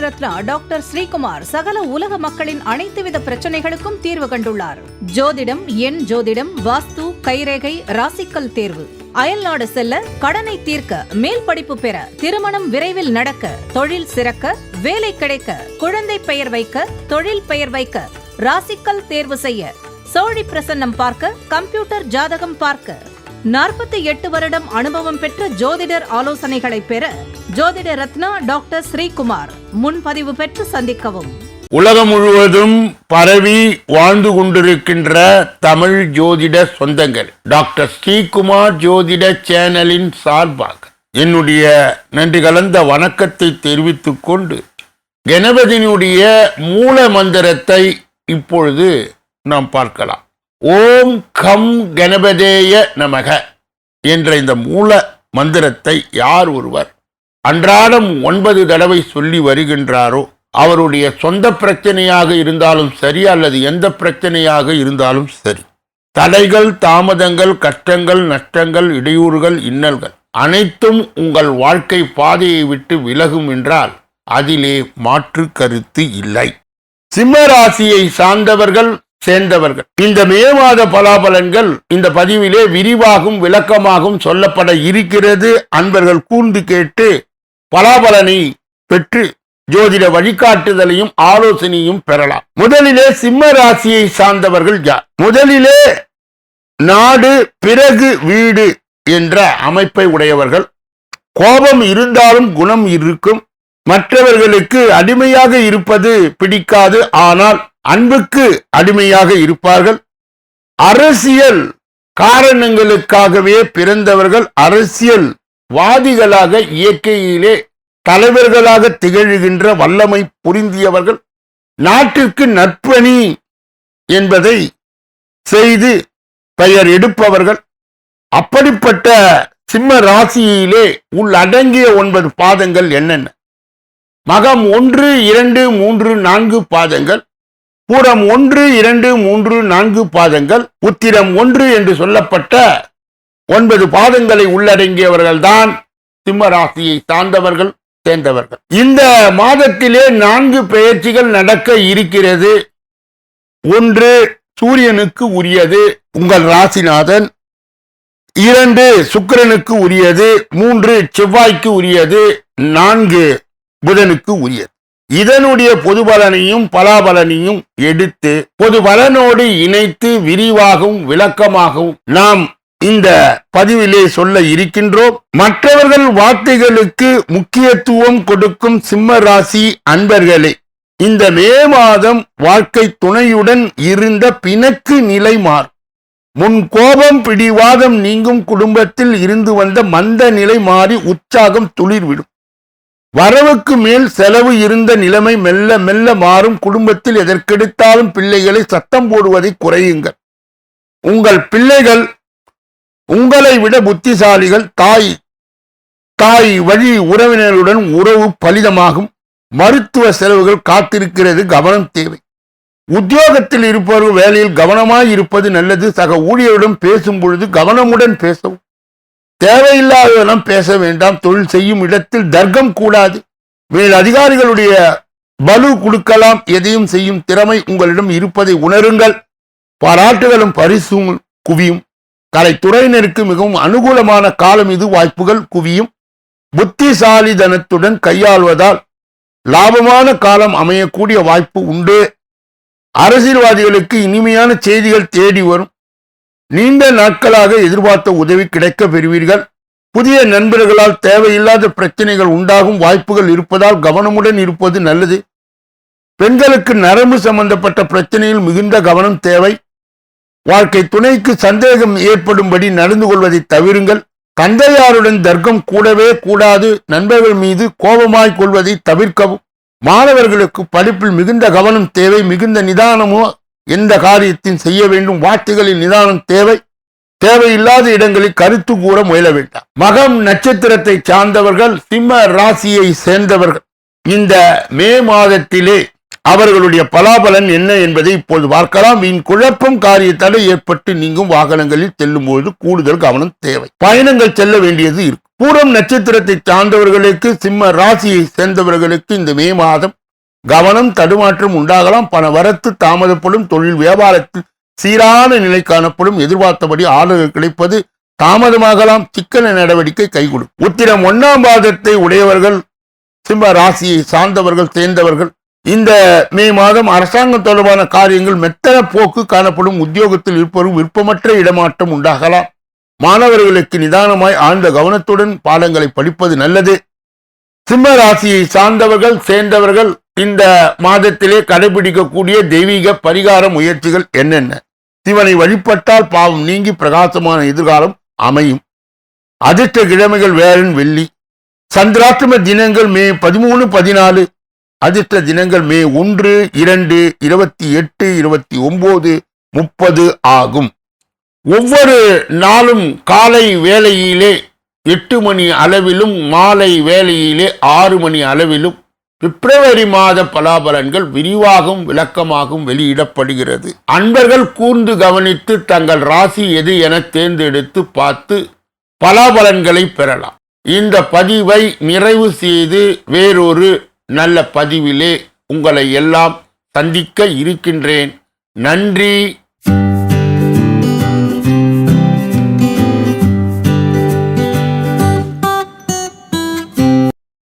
Ratna doctor Sreekumar சகல உலக மக்களின் அனைத்து வித பிரச்சனைகளுக்கும் தீர்வு கண்டுள்ளார். ஜோதிடம், எண் ஜோதிடம், வாஸ்து, கைரேகை, ராசிக்கல் தேர்வு, அயல்நாடு செல்ல, கடனை தீர்க்க, மேல் படிப்பு பெற, திருமணம் விரைவில் நடக்க, தொழில் சிறக்க, வேலை கிடைக்க, குழந்தை பெயர் வைக்க, தொழில் பெயர் வைக்க, ராசிக்கல் தேர்வு செய்ய, சோழி பிரசன்னம் பார்க்க, கம்ப்யூட்டர் ஜாதகம் பார்க்க, 48 வருடம் அனுபவம் பெற்ற ஜோதிடர் ஆலோசனைகளை பெற ஜோதிட ரத்னா டாக்டர் ஸ்ரீகுமார் முன்பதிவு பெற்று சந்திக்கவும். உலகம் முழுவதும் பரவி வாழ்ந்து கொண்டிருக்கின்ற தமிழ் ஜோதிட சொந்தங்கள், டாக்டர் ஸ்ரீகுமார் ஜோதிட சேனலின் சார்பாக என்னுடைய நன்றி கலந்த வணக்கத்தை தெரிவித்துக் கொண்டு கணபதியினுடைய மூல மந்திரத்தை இப்பொழுது நாம் பார்க்கலாம். ஓம் கம் கணபதேய நமக என்ற இந்த மூல மந்திரத்தை யார் ஒருவர் அன்றாடம் 9 தடவை சொல்லி வருகின்றாரோ அவருடைய சொந்த பிரச்சனையாக இருந்தாலும் சரி அல்லது எந்த பிரச்சனையாக இருந்தாலும் சரி, தடைகள், தாமதங்கள், கஷ்டங்கள், நஷ்டங்கள், இடையூறுகள், இன்னல்கள் அனைத்தும் உங்கள் வாழ்க்கை பாதையை விட்டு விலகும் என்றால் அதிலே மாற்று கருத்து இல்லை. சிம்ம ராசியை சேர்ந்தவர்கள் இந்த மே மாத பலாபலன்கள் இந்த பதிவிலே விரிவாகவும் விளக்கமாகவும் சொல்லப்பட இருக்கிறது. அன்பர்கள் கூர்ந்து கேட்டு பலாபலனை பெற்று ஜோதிட வழிகாட்டுதலையும் ஆலோசனையும் பெறலாம். முதலிலே சிம்ம ராசியை சார்ந்தவர்கள் யார்? முதலிலே நாடு பிறகு வீடு என்ற அமைப்பை உடையவர்கள். கோபம் இருந்தாலும் குணம் இருக்கும். மற்றவர்களுக்கு அடிமையாக இருப்பது பிடிக்காது, ஆனால் அன்புக்கு அடிமையாக இருப்பார்கள். அரசியல் காரணங்களுக்காகவே பிறந்தவர்கள். அரசியல் வாதிகளாக இயற்கையிலே தலைவர்களாக திகழ்கின்ற வல்லமை புரிந்தியவர்கள். நாட்டிற்கு நற்பணி என்பதை செய்து பெயர் எடுப்பவர்கள். அப்படிப்பட்ட சிம்ம ராசியிலே உள்ளடங்கிய 9 பாதங்கள் என்னென்ன? மகம் 1, 2, 3, 4 பாதங்கள், பூரம் 1, 2, 3, 4 பாதங்கள், உத்திரம் 1 என்று சொல்லப்பட்ட 9 பாதங்களை உள்ளடங்கியவர்கள் தான் சிம்ம ராசியை சேர்ந்தவர்கள். இந்த மாதத்திலே 4 பெயர்ச்சிகள் நடக்க இருக்கிறது. 1 சூரியனுக்கு உரியது, உங்கள் ராசிநாதன். 2 சுக்கிரனுக்கு உரியது. 3 செவ்வாய்க்கு உரியது. 4 புதனுக்கு உரியது. இதனுடைய பொது பலனையும் பலாபலனையும் எடுத்து பொது பலனோடு இணைத்து விரிவாகவும் விளக்கமாகவும் நாம் இந்த பதிவிலே சொல்ல இருக்கின்றோம். மற்றவர்கள் வார்த்தைகளுக்கு முக்கியத்துவம் கொடுக்கும் சிம்ம ராசி அன்பர்களே, இந்த மே மாதம் வாழ்க்கை துணையுடன் இருந்த பிணக்கு நிலை மாறும். முன் கோபம் பிடிவாதம் நீங்கும். குடும்பத்தில் இருந்து வந்த மந்த நிலை மாறி உற்சாகம் துளிர்விடும். வரவுக்கு மேல் செலவு இருந்த நிலைமை மெல்ல மெல்ல மாறும். குடும்பத்தில் எதற்கெடுத்தாலும் பிள்ளைகளை சத்தம் போடுவதை குறையுங்கள். உங்கள் பிள்ளைகள் உங்களை விட புத்திசாலிகள். தாய் வழி உறவினர்களுடன் உறவு பலிதமாகும். மருத்துவ செலவுகள் காத்திருக்கிறது, கவனம் தேவை. உத்தியோகத்தில் இருப்பவர்கள் வேலையில் கவனமாய் இருப்பது நல்லது. சக ஊழியருடன் பேசும் பொழுது கவனமுடன் பேசவும். தேவையில்லாததெல்லாம் பேச வேண்டாம். தொழில் செய்யும் இடத்தில் தர்க்கம் கூடாது. மேல் அதிகாரிகளுடைய பலு கொடுக்கலாம். எதையும் செய்யும் திறமை உங்களிடம் இருப்பதை உணருங்கள். பாராட்டுகளும் பரிசும் குவியும். கலைத்துறையினருக்கு மிகவும் அனுகூலமான காலம் இது. வாய்ப்புகள் குவியும். புத்திசாலிதனத்துடன் கையாள்வதால் லாபமான காலம் அமையக்கூடிய வாய்ப்பு உண்டு. அரசியல்வாதிகளுக்கு இனிமையான செய்திகள் தேடி வரும். நீண்ட நாட்களாக எதிர்பார்த்த உதவி கிடைக்க பெறுவீர்கள். புதிய நண்பர்களால் தேவையில்லாத பிரச்சனைகள் உண்டாகும் வாய்ப்புகள் இருப்பதால் கவனமுடன் இருப்பது நல்லது. பெண்களுக்கு நரம்பு சம்பந்தப்பட்ட பிரச்சனையில் மிகுந்த கவனம் தேவை. வாழ்க்கை துணைக்கு சந்தேகம் ஏற்படும்படி நடந்து கொள்வதை தவிருங்கள். தந்தையாருடன் தர்க்கம் கூடவே கூடாது. நண்பர்கள் மீது கோபமாய் கொள்வதை தவிர்க்கவும். மாணவர்களுக்கு படிப்பில் மிகுந்த கவனம் தேவை. மிகுந்த நிதானமோ எந்த காரியத்தையும் செய்ய வேண்டும். வார்த்தைகளில் நிதானம் தேவை. தேவையில்லாத இடங்களில் கருத்து கூற முயல வேண்டாம். மகம் நட்சத்திரத்தை சார்ந்தவர்கள், சிம்ம ராசியை சேர்ந்தவர்கள், இந்த மே மாதத்திலே அவர்களுடைய பலாபலன் என்ன என்பதை இப்போது பார்க்கலாம். வீண் குழப்பம், காரிய தடை ஏற்பட்டு நீங்கும். வாகனங்களில் செல்லும் போது கூடுதல் கவனம் தேவை. பயணங்கள் செல்ல வேண்டியது இருக்கும். பூரம் நட்சத்திரத்தை சார்ந்தவர்களுக்கு, சிம்ம ராசியை சேர்ந்தவர்களுக்கு இந்த மே மாதம் கவனம் தடுமாற்றம் உண்டாகலாம். பண வரத்து தாமதப்படும். தொழில் வியாபாரத்தில் சீரான நிலை காணப்படும். எதிர்பார்த்தபடி ஆர்டர்கள் கிடைப்பது தாமதமாகலாம். சிக்கன நடவடிக்கை கைகொடும். உத்திரம் 1ஆம் பாதத்தை உடையவர்கள், சிம்ம ராசியை சார்ந்தவர்கள் சேர்ந்தவர்கள் இந்த மே மாதம் அரசாங்கம் தொடர்பான காரியங்கள் மெத்தன போக்கு காணப்படும். உத்தியோகத்தில் இருப்பவரும் விருப்பமற்ற இடமாற்றம் உண்டாகலாம். மாணவர்களுக்கு நிதானமாய் ஆழ்ந்த கவனத்துடன் பாடங்களை படிப்பது நல்லது. சிம்ம ராசியை சார்ந்தவர்கள் சேர்ந்தவர்கள் இந்த மாதத்திலே கடைபிடிக்கக்கூடிய தெய்வீக பரிகார முயற்சிகள் என்னென்ன? சிவனை வழிபட்டால் பாவம் நீங்கி பிரகாசமான எதிர்காலம் அமையும். அதிர்ஷ்ட கிழமைகள் வேரன் வெள்ளி. சந்திராஷ்டம தினங்கள் மே 13, 14. அதிர்ஷ்ட தினங்கள் மே 1, 2, 28, 29, 30 ஆகும். ஒவ்வொரு நாளும் காலை வேளையிலே 8 மணி அளவிலும் மாலை வேளையிலே 6 மணி அளவிலும் பிப்ரவரி மாத பலாபலன்கள் விரிவாகவும் விளக்கமாகவும் வெளியிடப்படுகிறது. அன்பர்கள் கூர்ந்து கவனித்து தங்கள் ராசி எது என தேர்ந்தெடுத்து பார்த்து பலாபலன்களை பெறலாம். இந்த பதிவை நிறைவு செய்து வேறொரு நல்ல பதிவிலே உங்களை எல்லாம் சந்திக்க இருக்கின்றேன். நன்றி.